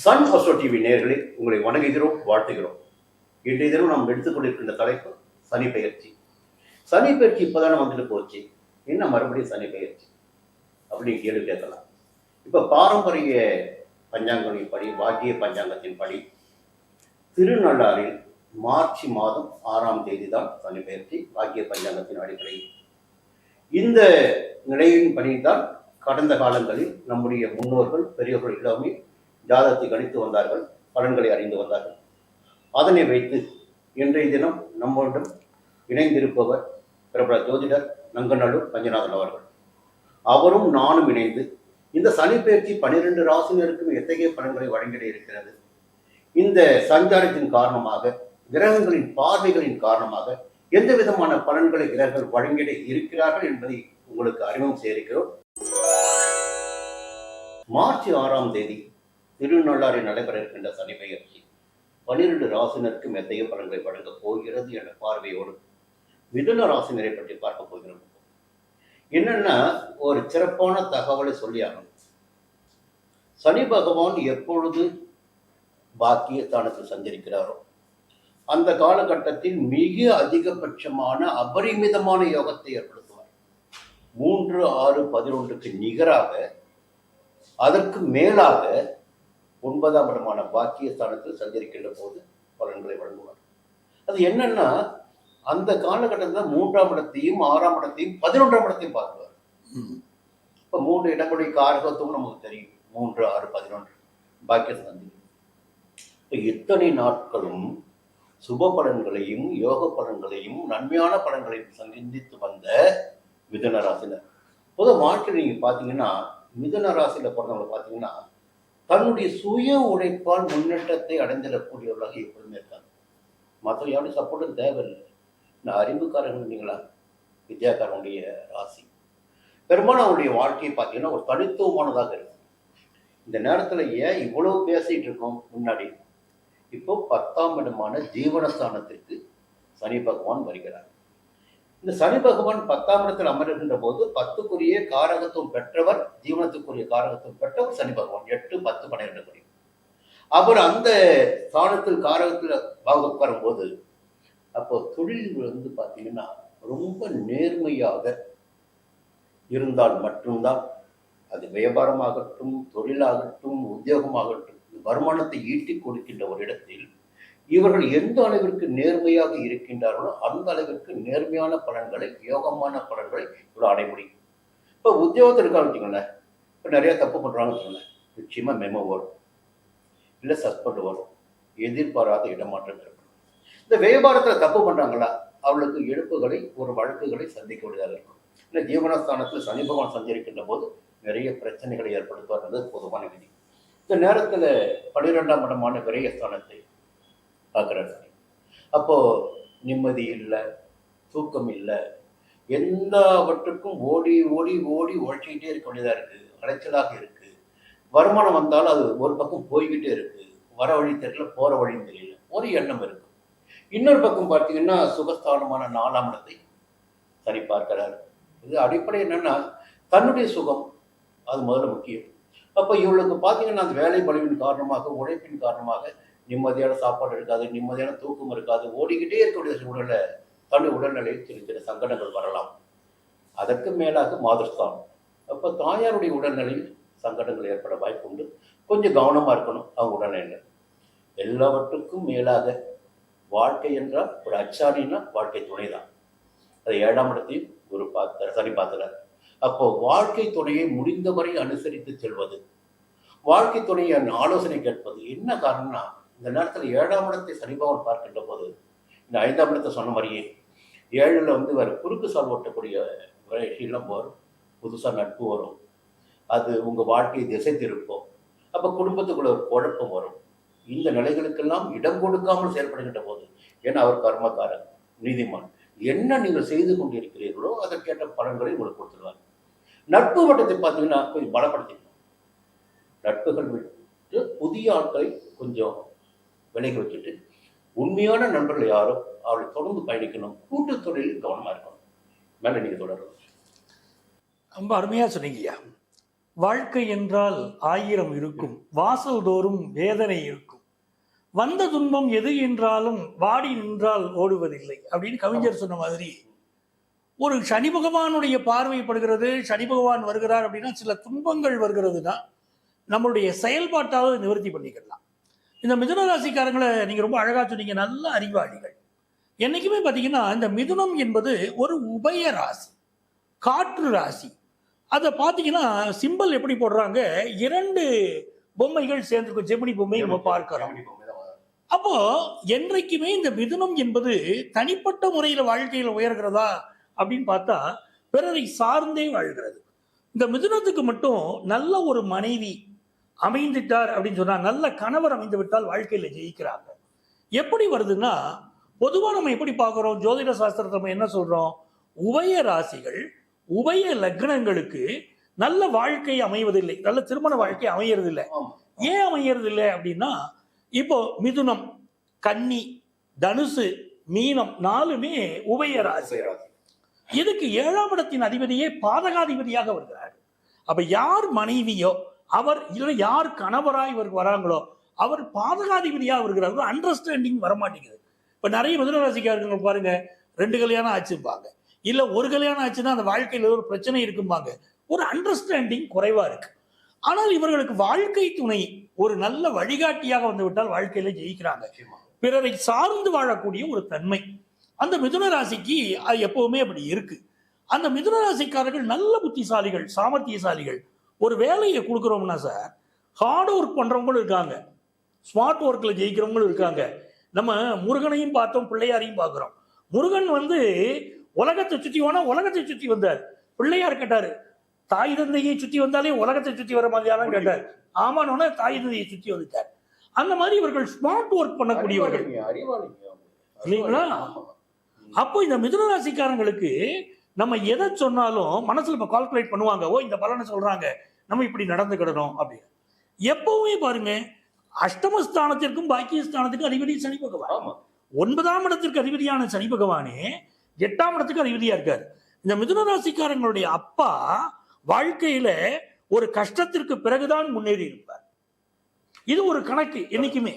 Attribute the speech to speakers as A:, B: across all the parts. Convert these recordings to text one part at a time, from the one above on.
A: Sun astro TV நேயர்களே, உங்களை வணங்குகிறோம், வாழ்த்துகிறோம். இன்றைய தினம் நாம் எடுத்துக்கொண்டிருக்கின்ற தலைப்பு சனி பெயர்ச்சி. சனி பெயர்ச்சி இப்போதானே வந்துட்டு போச்சு, என்ன மறுபடியும் சனி பெயர்ச்சி அப்படின்னு கேள்வி கேட்கலாம். இப்போ பாரம்பரிய பஞ்சாங்கத்தின் படி, வாக்கிய பஞ்சாங்கத்தின் படி திருநள்ளாறில் மார்ச் மாதம் 6ஆம் தேதி தான் சனி பெயர்ச்சி. வாக்கிய பஞ்சாங்கத்தின் அடிப்படையில் இந்த நிலையின் படிதான் கடந்த காலங்களில் நம்முடைய முன்னோர்கள் பெரியவர்கள் எல்லாமே ஜாதகத்தை கணித்து வந்தார்கள், பலன்களை அறிந்து வந்தார்கள். அதனை வைத்து இன்றைய தினம் நம்முடன் இணைந்திருப்பவர் பிரபல ஜோதிடர் நங்கநல்லூர் பஞ்சநாதன் அவர்கள். அவரும் நானும் இணைந்து இந்த சனி பெயர்ச்சி 12 ராசினருக்கும் எத்தகைய பலன்களை வழங்கிட இருக்கிறது, இந்த சஞ்சாரத்தின் காரணமாக கிரகங்களின் பார்வைகளின் காரணமாக எந்த விதமான பலன்களை கிரகங்கள் வழங்கிட இருக்கிறார்கள் என்பதை உங்களுக்கு அறிமுகம் செய்திருக்கிறோம். மார்ச் 6ஆம் தேதி திருநள்ளாறில் நடைபெற இருக்கின்ற சனி பெயர்ச்சி 12 ராசினருக்கும் எத்தகைய பலன்களை வழங்கப் போகிறது என்ற பார்வையோடு மிதுன ராசினரை பற்றி பார்க்க போகிறோம். என்னன்னா, ஒரு சிறப்பான தகவலை சொல்லி ஆகணும். சனி பகவான் எப்பொழுது பாக்கிய ஸ்தானத்தில் சஞ்சரிக்கிறாரோ அந்த காலகட்டத்தில் மிக அதிகபட்சமான அபரிமிதமான யோகத்தை ஏற்படுத்துவார். 3, 6, 11க்கு நிகராக, அதற்கு மேலாக 9ஆம் இடமான பாக்கிய ஸ்தானத்தில் சஞ்சரிக்கின்ற போது பலன்களை வழங்குவார். அது என்னன்னா, அந்த காலகட்டத்தில் 3ஆம் இடத்தையும் 6ஆம் இடத்தையும் 11ஆம் இடத்தையும் பார்க்குவார். இப்போ 3 இடங்களுடைய காரகத்துவம் நமக்கு தெரியும். 3, 6, 11 பாக்கிய ஸ்தானம். இப்போ இத்தனை நாட்களும் சுப பலன்களையும் யோக பலன்களையும் நன்மையான பலன்களையும் சந்தித்து வந்த மிதுன ராசினர். பொதுவாக வாழ்க்கையில் நீங்கள் பார்த்தீங்கன்னா, மிதுன ராசியில் பிறந்தவங்களை பார்த்தீங்கன்னா தன்னுடைய சுய உழைப்பால் முன்னேற்றத்தை அடைந்திடக்கூடியவர்களாக எப்பொழுதுமே இருக்காங்க. மற்ற யாருடைய சப்போர்ட்டும் தேவையில்லை. நான் அறிவுக்காரர்கள் நீங்களா, வித்யாக்காரனுடைய ராசி பெரும்பாலும் அவருடைய வாழ்க்கையை பார்த்தீங்கன்னா ஒரு தனித்துவமானதாக இருக்கும். இந்த நேரத்தில் ஏன் இவ்வளவு பேசிட்டு இருக்கோம், முன்னாடி இப்போ 10ஆம் இடமான ஜீவனஸ்தானத்திற்கு சனி பகவான் வருகிறார். இந்த சனி பகவான் 10ஆம் இடத்தில் அமர்கின்ற போது 10க்குரிய காரகத்துவம் பெற்றவர், ஜீவனத்துக்குரிய காரகத்துவம் பெற்றவர் சனி பகவான். 8, 10, 12 அவர் அந்த ஸ்தானத்தில் காரகத்தில் உட்காரும்போது அப்போ தொழில் பார்த்தீங்கன்னா ரொம்ப நேர்மையாக இருந்தால் மட்டும்தான் அது வியாபாரமாகட்டும், தொழிலாகட்டும், உத்தியோகமாகட்டும், வருமானத்தை ஈட்டி கொடுக்கின்ற ஒரு இடத்தில் இவர்கள் எந்த அளவிற்கு நேர்மையாக இருக்கின்றார்களோ அந்த அளவிற்கு நேர்மையான பலன்களை, யோகமான பலன்களை இவ்வளோ அடைய முடியும். இப்போ உத்தியோகத்தில் இருக்கான்னு வச்சுக்கோங்களேன், இப்போ நிறைய தப்பு பண்ணுறாங்கன்னு வச்சுக்கோங்களேன், நிச்சயமாக மெமோ வரும், இல்லை சஸ்பெண்ட் வரும், எதிர்பாராத இடமாற்றம் ஏற்படும். இந்த வியாபாரத்தில் தப்பு பண்ணுறாங்களா, அவர்களுக்கு இழப்புகளை, ஒரு வழக்குகளை சந்திக்க வேண்டியதாக இருக்கும். இல்லை ஜீவனஸ்தானத்தில் சனி பகவான் சஞ்சரிக்கின்ற போது நிறைய பிரச்சனைகளை ஏற்படுத்துவார்கள், பொதுவான விதி. இந்த நேரத்தில் 12ஆம் இடமான விரயஸ்தானத்தை பார்க்குறாரு. அப்போ நிம்மதி இல்லை, தூக்கம் இல்லை, எல்லாவற்றுக்கும் ஓடி ஓடி ஓடி உழைச்சிக்கிட்டே இருக்க வேண்டியதாக இருக்குது, அலைச்சலாக இருக்குது. வருமானம் வந்தாலும் அது ஒரு பக்கம் போய்கிட்டே இருக்குது, வர வழி தெரியல, போகிற வழியும் தெரியல, ஒரு எண்ணம் இருக்குது. இன்னொரு பக்கம் பார்த்தீங்கன்னா சுகஸ்தானமான 4ஆம் இடத்தை சனி பார்க்கிறாரு. இது அடிப்படை என்னன்னா, தன்னுடைய சுகம் அது முதல்ல முக்கியம். அப்போ இவளுக்கு பார்த்தீங்கன்னா அந்த வேலை பளுவின் காரணமாக, உழைப்பின் காரணமாக நிம்மதியான சாப்பாடு இருக்காது, நிம்மதியான தூக்கம் இருக்காது, ஓடிக்கிட்டே இருக்கக்கூடிய சூழலை தன்னுடைய உடல்நிலையில் சின்ன சின்ன சங்கடங்கள் வரலாம். அதற்கு மேலாக மாதஸ்தானம். அப்போ தாயாருடைய உடல்நிலையில் சங்கடங்கள் ஏற்பட வாய்ப்பு உண்டு. கொஞ்சம் கவனமாக இருக்கணும் அவங்க உடல்நிலை. எல்லாவற்றுக்கும் மேலாக வாழ்க்கை என்றால் ஒரு அச்சாணின்னா வாழ்க்கை துணை தான். அது 7ஆம் இடத்தையும் ஒரு சனி பார்க்கிறார். அப்போ வாழ்க்கை துணையை முடிந்தவரை அனுசரித்து செல்வது, வாழ்க்கை துணையை ஆலோசனை கேட்பது. என்ன காரணம்னா, இந்த நேரத்தில் 7ஆம் இடத்தை சனி பகவான் பார்க்கின்ற போது இந்த 5ஆம் இடத்தை சொன்ன மாதிரியே 7ல் வேறு குறுக்கு சால் ஓட்டக்கூடிய விஷயம்லாம் வரும், புதுசாக நட்பு வரும், அது உங்கள் வாழ்க்கையை திசை திருப்போம். அப்போ குடும்பத்துக்குள்ள ஒரு குழப்பம் வரும். இந்த நிலைகளுக்கெல்லாம் இடம் கொடுக்காமல் செயல்படுகின்ற போது, ஏன்னா அவர் கர்மக்காரன், நீதிமான், என்ன நீங்கள் செய்து கொண்டிருக்கிறீர்களோ அதற்கேற்ற பலன்களை உங்களுக்கு கொடுத்துருவாங்க. நட்பு வட்டத்தை பார்த்தீங்கன்னா கொஞ்சம் பலப்படுத்திக்கணும். நட்புகள் விட்டு புதிய ஆட்களை கொஞ்சம் விலகி வச்சுட்டு உண்மையான நண்பர்கள் யாரோ அவளை தொடர்ந்து பயணிக்கணும். கூட்டு தொழிலில் கவனமாக இருக்கணும். மேலே நீங்கள் தொடரணும்.
B: ரொம்ப அருமையாக சொன்னீங்கய்யா. வாழ்க்கை என்றால் 1000 இருக்கும், வாசல் தோறும் வேதனை இருக்கும், வந்த துன்பம் எது என்றாலும் வாடி நின்றால் ஓடுவதில்லை அப்படின்னு கவிஞர் சொன்ன மாதிரி ஒரு சனி பகவானுடைய பார்வைப்படுகிறது. சனி பகவான் வருகிறார் அப்படின்னா சில துன்பங்கள் வருகிறதுனா நம்மளுடைய செயல்பாட்டாவது நிவர்த்தி பண்ணிக்கலாம். இந்த மிதுன ராசிக்காரங்களை நீங்க ரொம்ப அழகா சொன்னீங்க, நல்ல அறிவாளிகள். என்னைக்குமே பார்த்தீங்கன்னா இந்த மிதுனம் என்பது ஒரு உபய ராசி, காற்று ராசி. அதை பார்த்தீங்கன்னா சிம்பல் எப்படி போடுறாங்க, 2 பொம்மைகள் சேர்ந்துருக்கும், ஜெமினி பொம்மை நம்ம பார்க்கிறோம். அப்போ என்றைக்குமே இந்த மிதுனம் என்பது தனிப்பட்ட முறையில வாழ்க்கையில உயர்கிறதா அப்படின்னு பார்த்தா பிறரை சார்ந்தே வாழ்கிறது. இந்த மிதுனத்துக்கு மட்டும் நல்ல ஒரு மனைவி அமைந்துட்டார் அப்படின்னு சொன்னா, நல்ல கணவர் அமைந்து விட்டால் வாழ்க்கையில ஜெயிக்கிறாங்க. எப்படி வருதுன்னா, பொதுவா நம்ம எப்படி பார்க்கிறோம், ஜோதிட சாஸ்திரத்தை நம்ம என்ன சொல்றோம், உபய ராசிகள் உபய லக்னங்களுக்கு நல்ல வாழ்க்கை அமைவதில்லை, நல்ல திருமண வாழ்க்கை அமையறதில்லை. ஏன் அமையறதில்லை அப்படின்னா, இப்போ மிதுனம், கன்னி, தனுசு, மீனம் 4மே உபய ராசி. இதுக்கு 7ஆம் இடத்தின் அதிபதியே பாதகாதிபதியாக வருகிறார். அப்ப யார் மனைவியோ அவர், இல்லை யார் கணவராய் இவருக்கு வராங்களோ அவர் பாதகாதிபதியாக வருகிறார். அண்டர்ஸ்டாண்டிங் வரமாட்டேங்குது. இப்ப நிறைய மிதுன ராசிக்காரங்க பாருங்க, 2 கல்யாணம் ஆச்சுப்பாங்க, இல்ல ஒரு கல்யாணம் ஆச்சுன்னா அந்த வாழ்க்கையில் ஒரு பிரச்சனை இருக்கும்பாங்க. ஒரு அண்டர்ஸ்டாண்டிங் குறைவா இருக்கு. ஆனால் இவர்களுக்கு வாழ்க்கை துணை ஒரு நல்ல வழிகாட்டியாக வந்து விட்டால் வாழ்க்கையில ஜெயிக்கிறாங்க. பிறரை சார்ந்து வாழக்கூடிய ஒரு தன்மை அந்த மிதுன ராசிக்கு அது எப்பவுமே அப்படி இருக்கு. அந்த மிதுன ராசிக்காரர்கள் நல்ல புத்திசாலிகள், சாமர்த்தியசாலிகள். ஒரு வேலையை கொடுக்குறோம்னா சார், ஹார்ட் ஒர்க் பண்றவங்களும் இருக்காங்க, ஸ்மார்ட் ஒர்க்ல ஜெயிக்கிறவங்களும் இருக்காங்க. நம்ம முருகனையும் பார்த்தோம், பிள்ளையாரையும் பார்க்கிறோம். முருகன் வந்து உலகத்தை சுற்றி போனா உலகத்தை சுற்றி வந்தார். பிள்ளையார் கேட்டாரு, தாய் தந்தையை சுற்றி வந்தாலே உலகத்தை சுற்றி வர மாதிரியான கேட்டார். ஆமானோன்னா தாய் தந்தையை சுற்றி வந்துட்டார். அந்த மாதிரி இவர்கள் ஸ்மார்ட் ஒர்க் பண்ணக்கூடியவர்கள் இல்லைங்களா? அப்போ இந்த மிதுன ராசிக்காரங்களுக்கு நம்ம எதை சொன்னாலும் மனசுல இப்ப கால்குலேட் பண்ணுவாங்க. ஓ, இந்த பலனை சொல்றாங்க, நம்ம இப்படி நடந்துக்கிடணும் அப்படின்னு. எப்பவுமே பாருங்க, அஷ்டமஸ்தானத்திற்கும் பாக்கியஸ்தானத்துக்கும் அதிபதி சனி பகவான். 9ஆம் இடத்திற்கு அதிபதியான சனி பகவானே 8ஆம் இடத்துக்கு அதிபதியா இருக்காரு. இந்த மிதுன ராசிக்காரங்களுடைய அப்பா வாழ்க்கையில ஒரு கஷ்டத்திற்கு பிறகுதான் முன்னேறி இருப்பார். இது ஒரு கணக்கு என்னைக்குமே.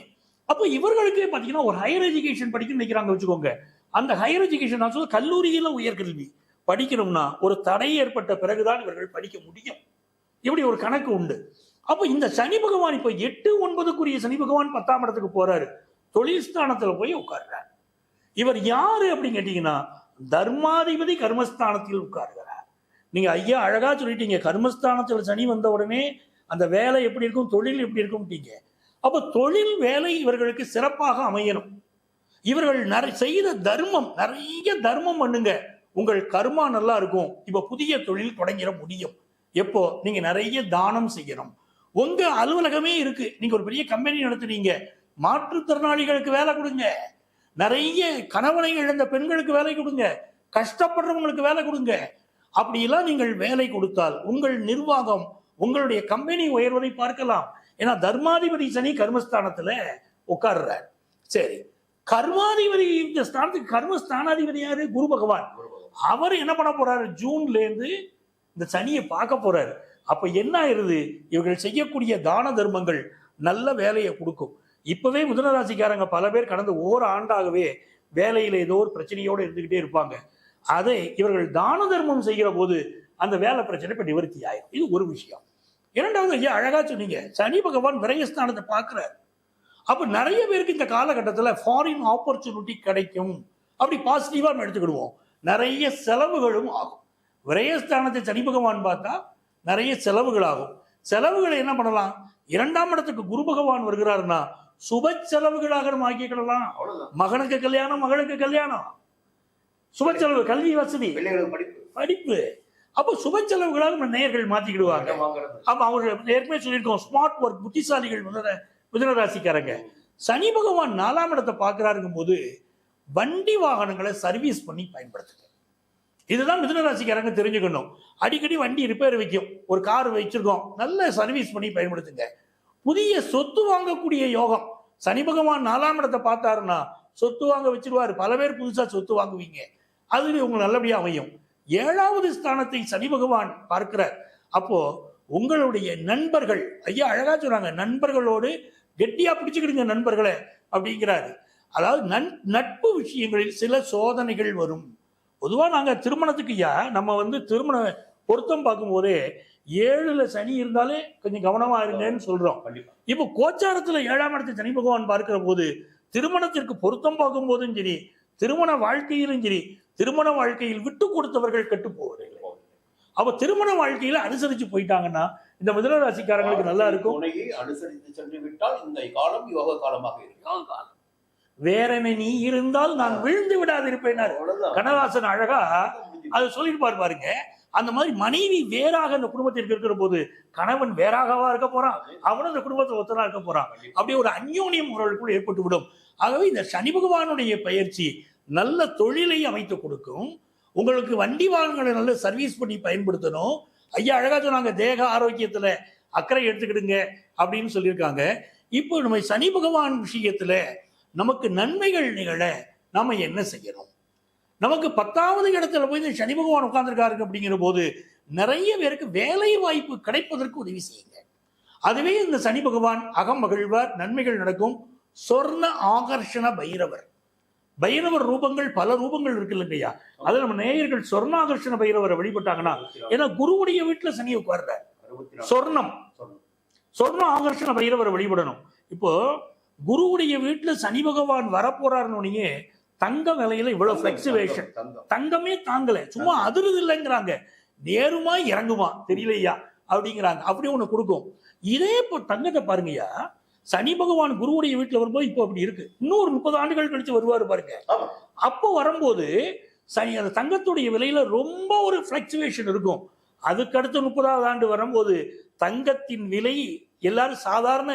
B: அப்போ இவர்களுக்கே பாத்தீங்கன்னா ஒரு ஹையர் எஜுகேஷன் படிக்க நினைக்கிறாங்க வச்சுக்கோங்க. அந்த ஹையர் எஜுகேஷன் நான் சொல்ல கல்லூரியில உயர்கல்வி படிக்கணும்னா ஒரு தடை ஏற்பட்ட பிறகுதான் இவர்கள் படிக்க முடியும். இப்படி ஒரு கணக்கு உண்டு. அப்போ இந்த சனி பகவான் இப்ப 8, 9க்குரிய சனி பகவான் 10ஆம் இடத்துக்கு போறாரு, தொழில் ஸ்தானத்துல போய் உட்கார்றார். இவர் யாரு அப்படின்னு கேட்டீங்கன்னா, தர்மாதிபதி கர்மஸ்தானத்தில் உட்கார்கிறார். நீங்க ஐயா அழகா சொல்லிட்டீங்க, கர்மஸ்தானத்துல சனி வந்த உடனே அந்த வேலை எப்படி இருக்கும், தொழில் எப்படி இருக்கும்ட்டீங்க. அப்ப தொழில் வேலை இவர்களுக்கு சிறப்பாக அமையணும். இவர்கள் செய்த தர்மம், நிறைய தர்மம் பண்ணுங்க, உங்கள் கர்மா நல்லா இருக்கும். இப்ப புதிய தொழில் தொடங்கிட முடியும். எப்போ நீங்க நிறைய தானம் செய்யணும். உங்க அலுவலகமே இருக்கு, நீங்க ஒரு பெரிய கம்பெனி நடத்துறீங்க, மாற்றுத்திறனாளிகளுக்கு வேலை கொடுங்க, நிறைய கணவனை இழந்த பெண்களுக்கு வேலை கொடுங்க, கஷ்டப்படுறவங்களுக்கு வேலை கொடுங்க. அப்படியெல்லாம் நீங்கள் வேலை கொடுத்தால் உங்கள் நிர்வாகம், உங்களுடைய கம்பெனி உயர்வதை பார்க்கலாம். ஏன்னா தர்மாதிபதி சனி கர்மஸ்தானத்துல உட்கார்றார். சரி, கர்மாதிபதி இந்த ஸ்தானத்துக்கு கர்மஸ்தானாதிபதி யாரு, குரு பகவான். அவர் என்ன பண்ண போறாரு, ஜூன்ல இருந்து இந்த சனியை பார்க்க போறாரு. அப்ப என்ன ஆயிருது, இவர்கள் செய்யக்கூடிய தான தர்மங்கள் நல்ல வேலையை கொடுக்கும். இப்பவே மிதுன ராசிக்காரங்க பல பேர் கடந்த ஓராண்டாகவே வேலையில ஏதோ ஒரு பிரச்சனையோடு இருந்துகிட்டே இருப்பாங்க. அதை இவர்கள் தான தர்மம் செய்கிற போது அந்த வேலை பிரச்சனை இப்ப நிவர்த்தி ஆயிரும். இது ஒரு விஷயம். இரண்டாவது, ஐயா அழகா சொன்னீங்க, சனி பகவான் விரயஸ்தானத்தை பார்க்கிறார். அப்ப நிறைய பேருக்கு இந்த காலகட்டத்தில் ஃபாரின் ஆப்பர்ச்சுனிட்டி கிடைக்கும், அப்படி பாசிட்டிவா நம்ம எடுத்துக்கிடுவோம். நிறைய செலவுகளும் ஆகும். விரயஸ்தானத்தை சனி பகவான் பார்த்தா நிறைய செலவுகள் ஆகும். செலவுகளை என்ன பண்ணலாம், 2ஆம் இடத்துக்கு குரு பகவான் வருகிறாருன்னா சுப செலவுகளாக நம்ம ஆக்கிக்கலாம். மகனுக்கு கல்யாணம், மகளுக்கு கல்யாணம், சுப செலவு, கல்வி வசதி, படிப்பு. அப்போ சுப செலவுகளாக நம்ம நேயர்கள் மாத்திக்கிடுவாங்க. அப்ப அவர்கள் ஏற்கனவே சொல்லியிருக்கோம், ஸ்மார்ட் ஒர்க், புத்திசாலிகள் மிதுன ராசிக்காரங்க. சனி பகவான் 4ஆம் இடத்தை பார்க்கிறாருங்கும் போது வண்டி வாகனங்களை சர்வீஸ் பண்ணி பயன்படுத்துங்க. இதுதான் மிதுன ராசிக்காரங்க தெரிஞ்சுக்கணும். அடிக்கடி வண்டி ரிப்பேர் வைக்கும், ஒரு கார் வச்சிருக்கோம், நல்ல சர்வீஸ் பண்ணி பயன்படுத்துங்க. புதிய சொத்து வாங்கக்கூடிய யோகம், சனி பகவான் 4ஆம் இடத்தை பார்த்தாருன்னா சொத்து வாங்க வச்சிருவாரு. பல பேர் புதுசா சொத்து வாங்குவீங்க, அது உங்களுக்கு நல்லபடியா அமையும். 7வது ஸ்தானத்தை சனி பகவான் பார்க்கிறார். அப்போ உங்களுடைய நண்பர்கள், ஐயா அழகா சொல்றாங்க, நண்பர்களோடு கெட்டியா பிடிச்சுக்கிடுங்க நண்பர்களை அப்படிங்கிறாரு. அதாவது நட்பு விஷயங்களில் சில சோதனைகள் வரும். பொதுவா நாங்க திருமணத்துக்கு நம்ம திருமண பொருத்தம் பார்க்கும் போதே 7ல் சனி இருந்தாலே கொஞ்சம் கவனமா இருங்கன்னு சொல்றோம். இப்போ கோச்சாரத்துல 7ஆம் இடத்தை சனி பகவான் பார்க்கிற போது திருமணத்திற்கு பொருத்தம் பார்க்கும் போதும் சரி, திருமண வாழ்க்கையிலும் சரி, திருமண வாழ்க்கையில் விட்டு கொடுத்தவர்கள் கெட்டு போவதில்லை. அப்ப திருமண வாழ்க்கையில அனுசரிச்சு போயிட்டாங்கன்னா இந்த மிதுன ராசிக்காரங்களுக்கு நல்லா இருக்கும்.
A: அனுசரித்து சென்று விட்டால் இந்த காலம் யோக காலமாக இருக்கும்.
B: வேறனை நீ இருந்தால் நான் விழுந்து விடாதிருப்பேன் கண்ணதாசன் அழகா அதை சொல்லிட்டு பாருங்க. அந்த மாதிரி மனைவி வேறாக அந்த குடும்பத்திற்கு இருக்கிற போது கணவன் வேறாகவா இருக்க போறான், அவனும் அந்த குடும்பத்தை ஒத்தனா இருக்க போறான். அப்படியே ஒரு அந்யோன்யம் அவர்களுக்குள் ஏற்பட்டு விடும். ஆகவே இந்த சனி பகவானுடைய பயிற்சி நல்ல தொழிலை அமைத்து கொடுக்கும். உங்களுக்கு வண்டி வாகனங்களை நல்ல சர்வீஸ் பண்ணி பயன்படுத்தணும். ஐயா அழகா சொன்னாங்க, தேக ஆரோக்கியத்துல அக்கறை எடுத்துக்கிடுங்க அப்படின்னு சொல்லியிருக்காங்க. இப்போ நம்ம சனி பகவான் விஷயத்துல நமக்கு நன்மைகள் நிகழ நாம என்ன செய்யணும்? நமக்கு 10வது இடத்துல போய் இந்த சனி பகவான் உட்கார்ந்துருக்காரு அப்படிங்கிற போது நிறைய பேருக்கு வேலை வாய்ப்பு கிடைப்பதற்கு உதவி செய்யுங்க. அதுவே இந்த சனி பகவான் அகம் மகிழ்வார், நன்மைகள் நடக்கும். சொர்ண ஆகர்ஷண பைரவர், பைரவர் ரூபங்கள் பல ரூபங்கள் இருக்கு இல்லைங்கய்யா. அதுல நம்ம நேயர்கள் சொர்ணாகர்ஷண பைரவரை வழிபட்டாங்கன்னா, ஏன்னா குருவுடைய வீட்டுல சனி உட்கார்ற சொர்ண ஆகர்ஷண பைரவரை வழிபடணும். இப்போ குருவுடைய வீட்டுல சனி பகவான் வரப்போறாருன்னு தங்க விலையில இவ்வளவு பிளக்சுவேஷன், தங்கமே தாங்கல, சும்மா அதிர்து இல்லைங்கிறாங்க, நேருமா இறங்குமா தெரியலையா அப்படிங்கிறாங்க. அப்படி ஒண்ணு கொடுக்கும். இதே இப்போ தங்கத்தை பாருங்கய்யா, சனி பகவான் குருவுடைய வீட்டுல வரும்போது இப்போ அப்படி இருக்கு. இன்னொரு 30 ஆண்டுகள் கழிச்சு வருவாரு பாருங்க. அப்போ வரும்போது அந்த தங்கத்துடைய விலையில ரொம்ப ஒரு பிளக்சுவேஷன் இருக்கும். அதுக்கடுத்து 30வது ஆண்டு வரும்போது தங்கத்தின் விலை எல்லாரும் சாதாரண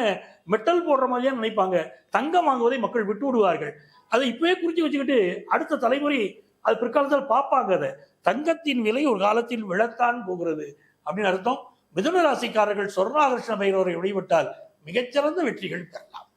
B: மெட்டல் போடுற மாதிரியா நினைப்பாங்க. தங்கம் வாங்குவதை மக்கள் விட்டு விடுவார்கள். அதை இப்பவே குறிச்சு வச்சுக்கிட்டு அடுத்த தலைமுறை அது பிற்காலத்தில் பார்ப்பாங்க. அதை தங்கத்தின் விலை ஒரு காலத்தில் விழத்தான் போகிறது அப்படின்னு அர்த்தம். மிதுன ராசிக்காரர்கள் சொர்ணாகர்ஷண பைரவரை வழிபட்டால் மிகச்சிறந்த வெற்றிகள் பெறலாம்.